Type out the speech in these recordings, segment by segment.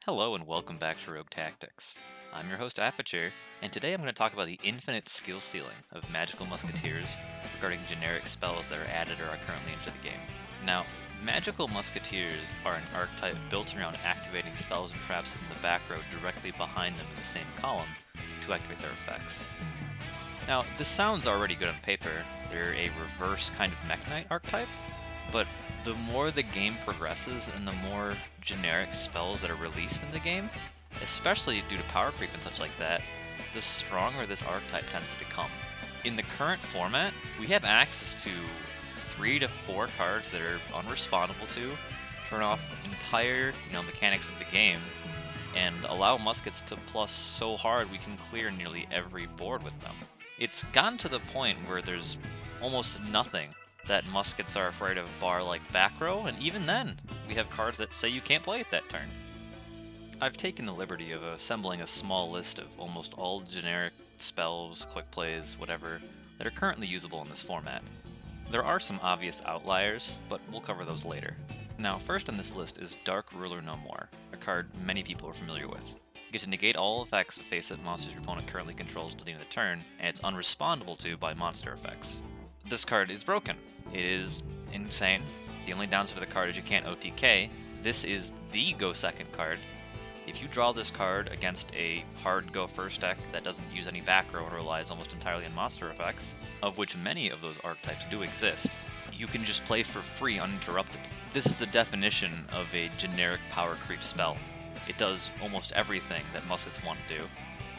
Hello and welcome back to Rogue Tactics. I'm your host Aperture, and today I'm going to talk about the infinite skill ceiling of Magical Musketeers regarding generic spells that are added or are currently into the game. Now, Magical Musketeers are an archetype built around activating spells and traps in the back row directly behind them in the same column to activate their effects. Now, this sounds already good on paper. They're a reverse kind of Mech Knight archetype, but the more the game progresses and the more generic spells that are released in the game, especially due to power creep and such like that, the stronger this archetype tends to become. In the current format, we have access to 3 to 4 cards that are unrespondable to, turn off entire mechanics of the game, and allow muskets to plus so hard we can clear nearly every board with them. It's gotten to the point where there's almost nothing that muskets are afraid of bar like back row, and even then, we have cards that say you can't play it that turn. I've taken the liberty of assembling a small list of almost all generic spells, quick plays, whatever, that are currently usable in this format. There are some obvious outliers, but we'll cover those later. Now, first on this list is Dark Ruler No More, a card many people are familiar with. You get to negate all effects of face-up monsters your opponent currently controls until the end of the turn, and it's unrespondable to by monster effects. This card is broken. It is insane. The only downside of the card is you can't OTK. This is the go second card. If you draw this card against a hard go first deck that doesn't use any back row and relies almost entirely on monster effects, of which many of those archetypes do exist, you can just play for free uninterrupted. This is the definition of a generic power creep spell. It does almost everything that muskets want to do,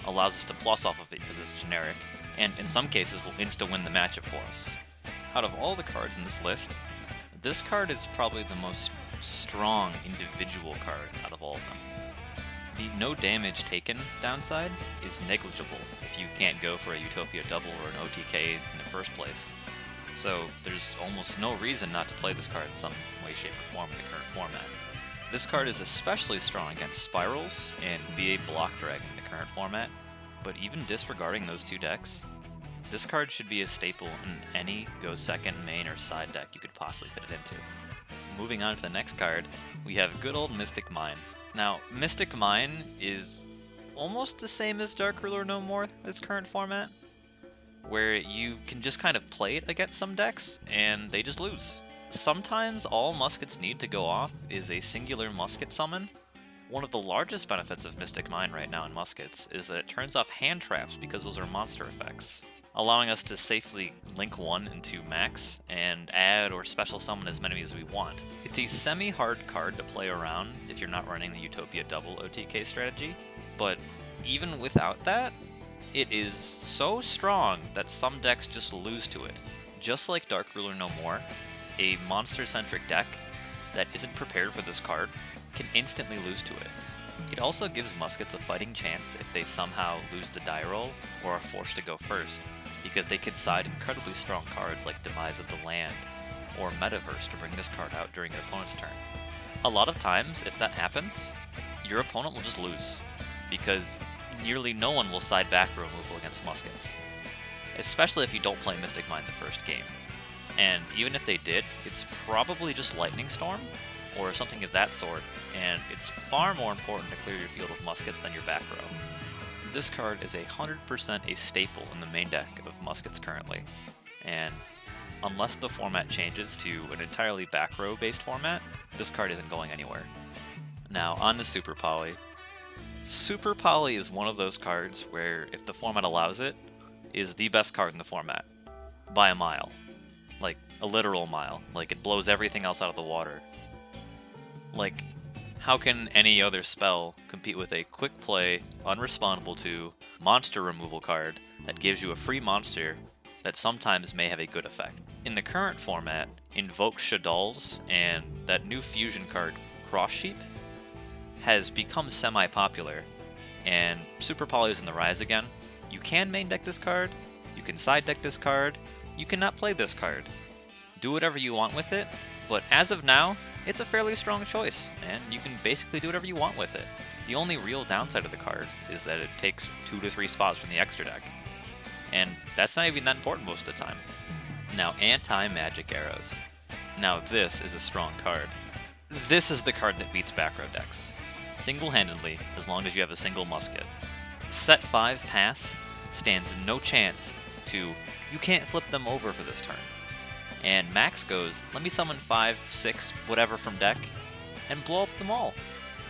allows us to plus off of it because it's generic, and in some cases will insta-win the matchup for us. Out of all the cards in this list, this card is probably the most strong individual card out of all of them. The no damage taken downside is negligible if you can't go for a Utopia double or an OTK in the first place. So there's almost no reason not to play this card in some way, shape, or form in the current format. This card is especially strong against Spirals and BA Block Dragon in the current format, but even disregarding those two decks, this card should be a staple in any go second main or side deck you could possibly fit it into. Moving on to the next card, we have good old Mystic Mine. Now, Mystic Mine is almost the same as Dark Ruler No More, this current format, where you can just kind of play it against some decks, and they just lose. Sometimes all muskets need to go off is a singular musket summon. One of the largest benefits of Mystic Mine right now in muskets is that it turns off hand traps because those are monster effects, allowing us to safely link one into max and add or special summon as many as we want. It's a semi-hard card to play around if you're not running the Utopia double OTK strategy, but even without that, it is so strong that some decks just lose to it. Just like Dark Ruler No More, a monster-centric deck that isn't prepared for this card can instantly lose to it. It also gives muskets a fighting chance if they somehow lose the die roll or are forced to go first, because they can side incredibly strong cards like Demise of the Land or Metaverse to bring this card out during your opponent's turn. A lot of times, if that happens, your opponent will just lose, because nearly no one will side back row removal against muskets, especially if you don't play Mystic Mine the first game. And even if they did, it's probably just Lightning Storm or something of that sort, and it's far more important to clear your field of muskets than your back row. This card is 100% a staple in the main deck of muskets currently, and unless the format changes to an entirely back row based format, this card isn't going anywhere. Now, on to Super Poly. Super Poly is one of those cards where, if the format allows it, is the best card in the format, by a mile. Like, a literal mile. Like, it blows everything else out of the water. Like, how can any other spell compete with a quick play, unrespondable to, monster removal card that gives you a free monster that sometimes may have a good effect? In the current format, Invoked Shaddoll's and that new fusion card, Cross Sheep, has become semi-popular, and Super Poly is in the rise again. You can main deck this card, you can side deck this card, you cannot play this card. Do whatever you want with it, but as of now, it's a fairly strong choice, and you can basically do whatever you want with it. The only real downside of the card is that it takes 2 to 3 spots from the extra deck, and that's not even that important most of the time. Now, Anti-Magic Arrows. Now this is a strong card. This is the card that beats back row decks. single-handedly, as long as you have a single musket. Set 5 pass stands no chance to, you can't flip them over for this turn. And Max goes, let me summon 5, 6, whatever from deck, and blow up them all.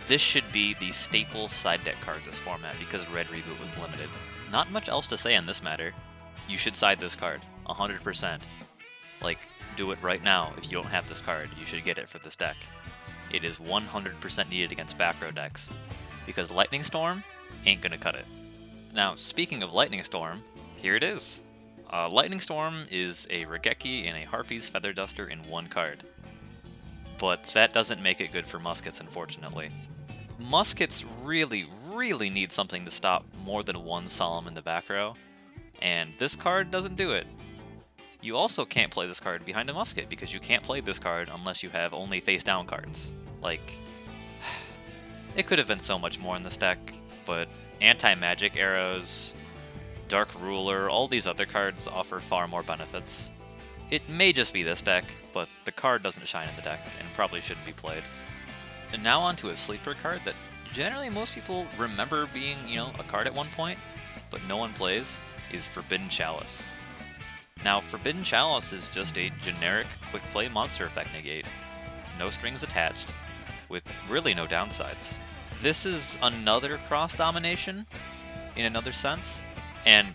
This should be the staple side deck card this format because Red Reboot was limited. Not much else to say on this matter. You should side this card, 100%. Like, do it right now. If you don't have this card, you should get it for this deck. It is 100% needed against back row decks, because Lightning Storm ain't gonna cut it. Now, speaking of Lightning Storm, here it is. Lightning Storm is a Regeki and a Harpy's Feather Duster in one card. But that doesn't make it good for muskets, unfortunately. Muskets really, really need something to stop more than one Solemn in the back row, and this card doesn't do it. You also can't play this card behind a musket, because you can't play this card unless you have only face-down cards. Like, it could have been so much more in this deck, but anti-magic arrows, Dark Ruler, all these other cards offer far more benefits. It may just be this deck, but the card doesn't shine in the deck, and probably shouldn't be played. And now onto a sleeper card that generally most people remember being, a card at one point, but no one plays, is Forbidden Chalice. Now, Forbidden Chalice is just a generic quick play monster effect negate, no strings attached, with really no downsides. This is another cross-domination, in another sense, and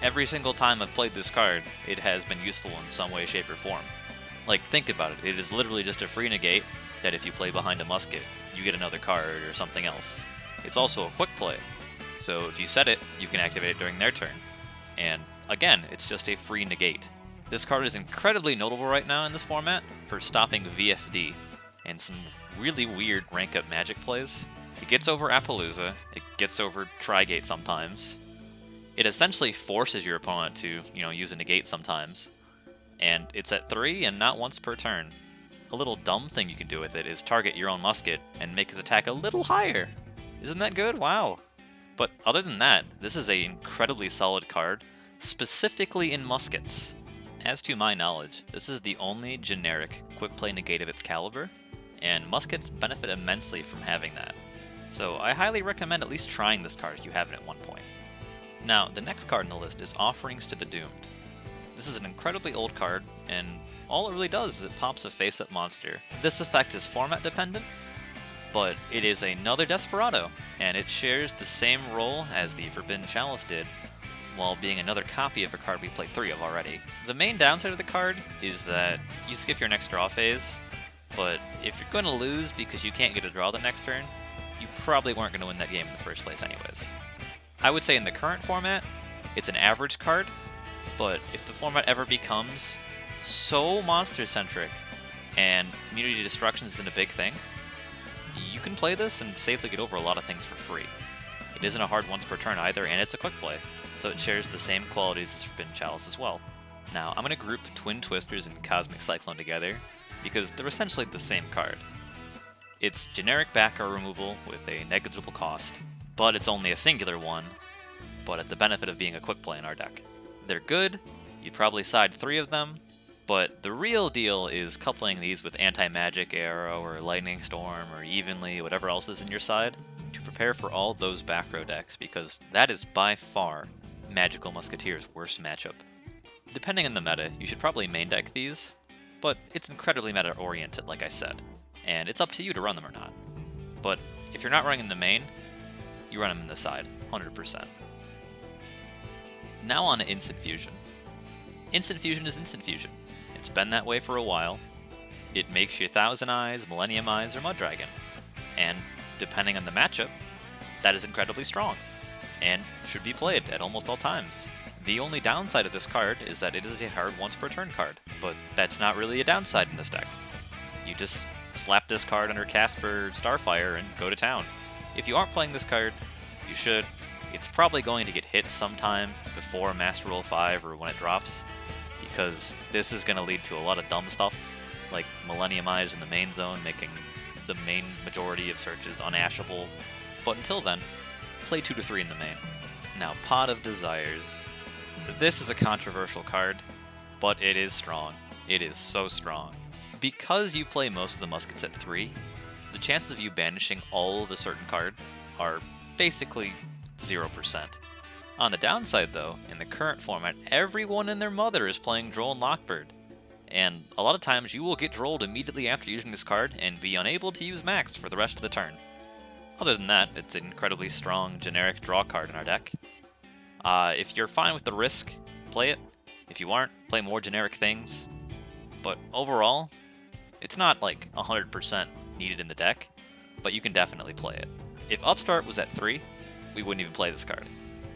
every single time I've played this card, it has been useful in some way, shape, or form. Like, think about it, it is literally just a free negate that if you play behind a musket, you get another card or something else. It's also a quick play, so if you set it, you can activate it during their turn. And again, it's just a free negate. This card is incredibly notable right now in this format for stopping VFD and some really weird rank-up magic plays. It gets over Appaloosa, it gets over Trigate sometimes. It essentially forces your opponent to, use a negate sometimes. And it's at 3 and not once per turn. A little dumb thing you can do with it is target your own musket and make his attack a little higher. Isn't that good? Wow. But other than that, this is an incredibly solid card, specifically in muskets. As to my knowledge, this is the only generic quick play negate of its caliber, and muskets benefit immensely from having that. So I highly recommend at least trying this card if you haven't at one point. Now, the next card in the list is Offerings to the Doomed. This is an incredibly old card, and all it really does is it pops a face-up monster. This effect is format dependent, but it is another Desperado, and it shares the same role as the Forbidden Chalice did, while being another copy of a card we played 3 of already. The main downside of the card is that you skip your next draw phase, but if you're going to lose because you can't get a draw the next turn, you probably weren't going to win that game in the first place anyways. I would say in the current format, it's an average card, but if the format ever becomes so monster-centric and immunity to destruction isn't a big thing, you can play this and safely get over a lot of things for free. It isn't a hard once per turn either, and it's a quick play, so it shares the same qualities as Forbidden Chalice as well. Now, I'm going to group Twin Twisters and Cosmic Cyclone together, because they're essentially the same card. It's generic back row removal with a negligible cost, but it's only a singular one, but at the benefit of being a quick play in our deck. They're good, you'd probably side 3 of them, but the real deal is coupling these with Anti-Magic Arrow or Lightning Storm or Evenly, whatever else is in your side, to prepare for all those back row decks, because that is by far Magical Musketeer's worst matchup. Depending on the meta, you should probably main deck these, but it's incredibly meta-oriented, like I said, and it's up to you to run them or not. But if you're not running in the main, you run them in the side, 100%. Now on to Instant Fusion. Instant Fusion is Instant Fusion. It's been that way for a while. It makes you Thousand Eyes, Millennium Eyes, or Mud Dragon. And depending on the matchup, that is incredibly strong, and should be played at almost all times. The only downside of this card is that it is a hard once per turn card, but that's not really a downside in this deck. You just slap this card under Casper Starfire and go to town. If you aren't playing this card, you should. It's probably going to get hit sometime before Master Roll 5 or when it drops, because this is going to lead to a lot of dumb stuff, like Millennium Eyes in the main zone, making the main majority of searches unashable. But until then, play 2 to 3 in the main. Now, Pot of Desires. This is a controversial card, but it is strong. It is so strong. Because you play most of the muskets at 3, the chances of you banishing all of a certain card are basically 0%. On the downside though, in the current format, everyone and their mother is playing Droll and Lockbird. And a lot of times you will get drolled immediately after using this card and be unable to use Max for the rest of the turn. Other than that, it's an incredibly strong generic draw card in our deck. If you're fine with the risk, play it. If you aren't, play more generic things. But overall, it's not like 100% needed in the deck, but you can definitely play it. If Upstart was at 3, we wouldn't even play this card.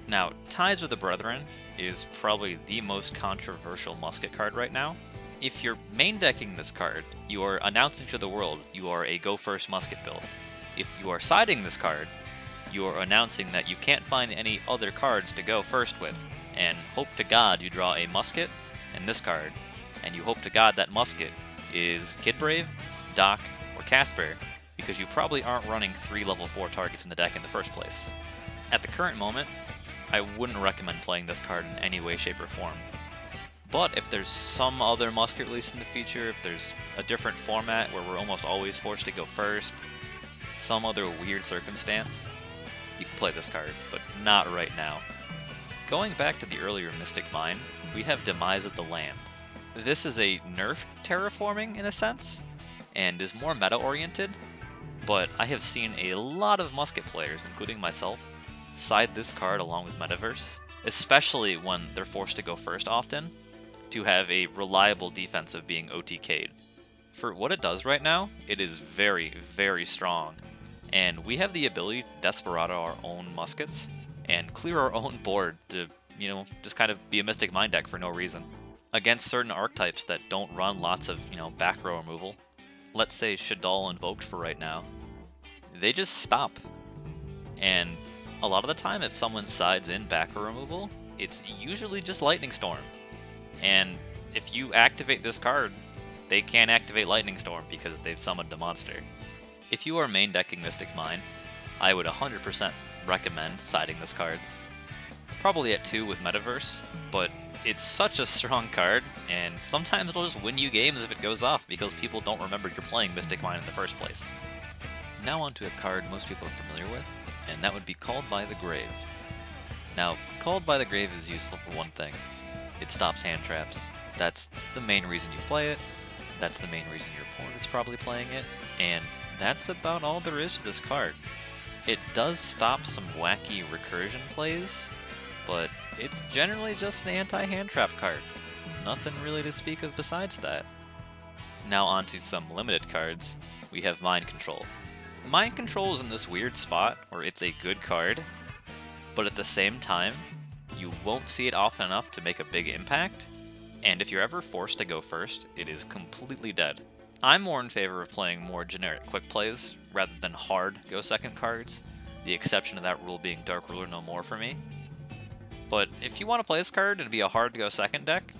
Now, Ties with the Brethren is probably the most controversial musket card right now. If you're main decking this card, you are announcing to the world you are a go first musket build. If you are siding this card, you are announcing that you can't find any other cards to go first with, and hope to God you draw a musket and this card, and you hope to God that musket is Kid Brave, Doc, or Casper, because you probably aren't running 3 level 4 targets in the deck in the first place. At the current moment, I wouldn't recommend playing this card in any way, shape, or form. But if there's some other musket release in the future, if there's a different format where we're almost always forced to go first, some other weird circumstance, you can play this card, but not right now. Going back to the earlier Mystic Mine, we have Demise of the Land. This is a nerf terraforming in a sense, and is more meta-oriented, but I have seen a lot of musket players, including myself, side this card along with Metaverse, especially when they're forced to go first often, to have a reliable defense of being OTK'd. For what it does right now, it is very, very strong, and we have the ability to Desperado our own muskets and clear our own board to, just kind of be a Mystic Mine deck for no reason. Against certain archetypes that don't run lots of, back row removal, let's say Shaddoll invoked for right now, they just stop. And a lot of the time, if someone sides in back row removal, it's usually just Lightning Storm. And if you activate this card, they can't activate Lightning Storm because they've summoned a monster. If you are main decking Mystic Mine, I would 100% recommend siding this card. Probably at 2 with Metaverse, but it's such a strong card, and sometimes it'll just win you games if it goes off because people don't remember you're playing Mystic Mine in the first place. Now onto a card most people are familiar with, and that would be Called by the Grave. Now, Called by the Grave is useful for one thing. It stops hand traps. That's the main reason you play it, that's the main reason your opponent is probably playing it, and that's about all there is to this card. It does stop some wacky recursion plays, but it's generally just an anti-hand trap card. Nothing really to speak of besides that. Now onto some limited cards. We have Mind Control. Mind Control is in this weird spot where it's a good card, but at the same time, you won't see it often enough to make a big impact, and if you're ever forced to go first, it is completely dead. I'm more in favor of playing more generic quick plays rather than hard go second cards, the exception of that rule being Dark Ruler no more for me. But if you want to play this card and be a hard go second deck,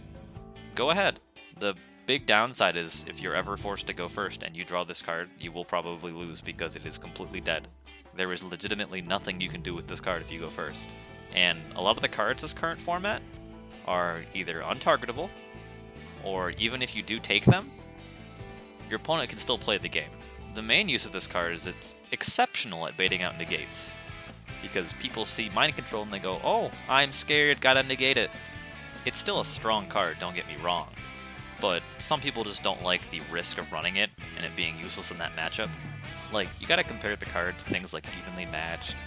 go ahead. The big downside is if you're ever forced to go first and you draw this card, you will probably lose because it is completely dead. There is legitimately nothing you can do with this card if you go first. And a lot of the cards this current format are either untargetable, or even if you do take them, your opponent can still play the game. The main use of this card is it's exceptional at baiting out negates, because people see Mind Control and they go, oh, I'm scared, gotta negate it. It's still a strong card, don't get me wrong, but some people just don't like the risk of running it and it being useless in that matchup. Like, you gotta compare the card to things like Evenly Matched,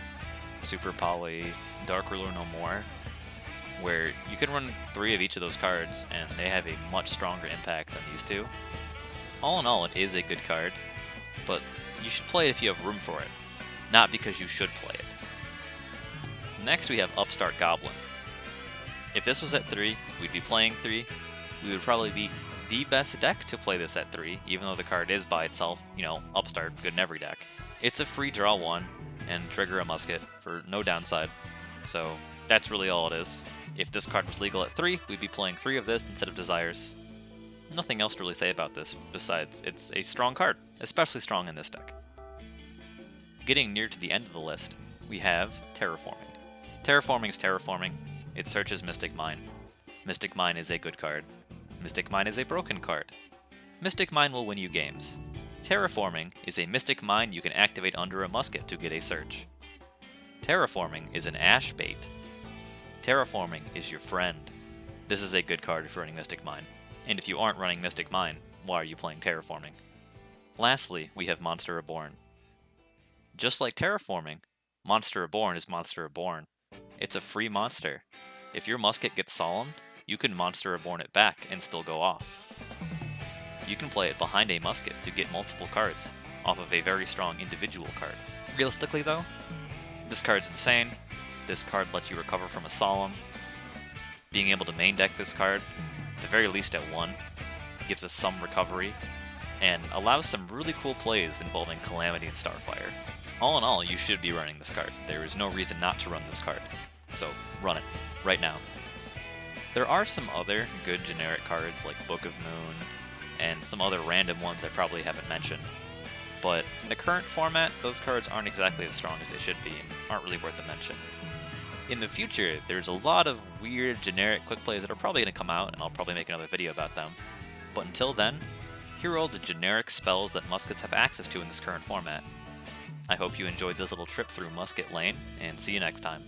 Super Poly, Dark Ruler No More, where you can run 3 of each of those cards and they have a much stronger impact than these two. All in all, it is a good card, but you should play it if you have room for it, not because you should play it. Next we have Upstart Goblin. If this was at 3, we'd be playing 3. We would probably be the best deck to play this at 3, even though the card is by itself, Upstart, good in every deck. It's a free draw 1 and trigger a musket for no downside, so that's really all it is. If this card was legal at 3, we'd be playing 3 of this instead of Desires. Nothing else to really say about this, besides it's a strong card, especially strong in this deck. Getting near to the end of the list, we have Terraforming. Terraforming's Terraforming. It searches Mystic Mine. Mystic Mine is a good card. Mystic Mine is a broken card. Mystic Mine will win you games. Terraforming is a mystic mine you can activate under a musket to get a search. Terraforming is an ash bait. Terraforming is your friend. This is a good card if running Mystic Mine. And if you aren't running Mystic Mine, why are you playing Terraforming? Lastly, we have Monster Reborn. Just like Terraforming, Monster Reborn is Monster Reborn. It's a free monster. If your musket gets solemned, you can Monster Reborn it back and still go off. You can play it behind a musket to get multiple cards off of a very strong individual card. Realistically though, this card's insane. This card lets you recover from a solemn. Being able to main deck this card, at the very least at 1, gives us some recovery, and allows some really cool plays involving Calamity and Starfire. All in all, you should be running this card. There is no reason not to run this card. So, run it, right now. There are some other good generic cards like Book of Moon, and some other random ones I probably haven't mentioned. But in the current format, those cards aren't exactly as strong as they should be, and aren't really worth a mention. In the future, there's a lot of weird generic quick plays that are probably going to come out, and I'll probably make another video about them. But until then, here are all the generic spells that muskets have access to in this current format. I hope you enjoyed this little trip through Musket Lane, and see you next time.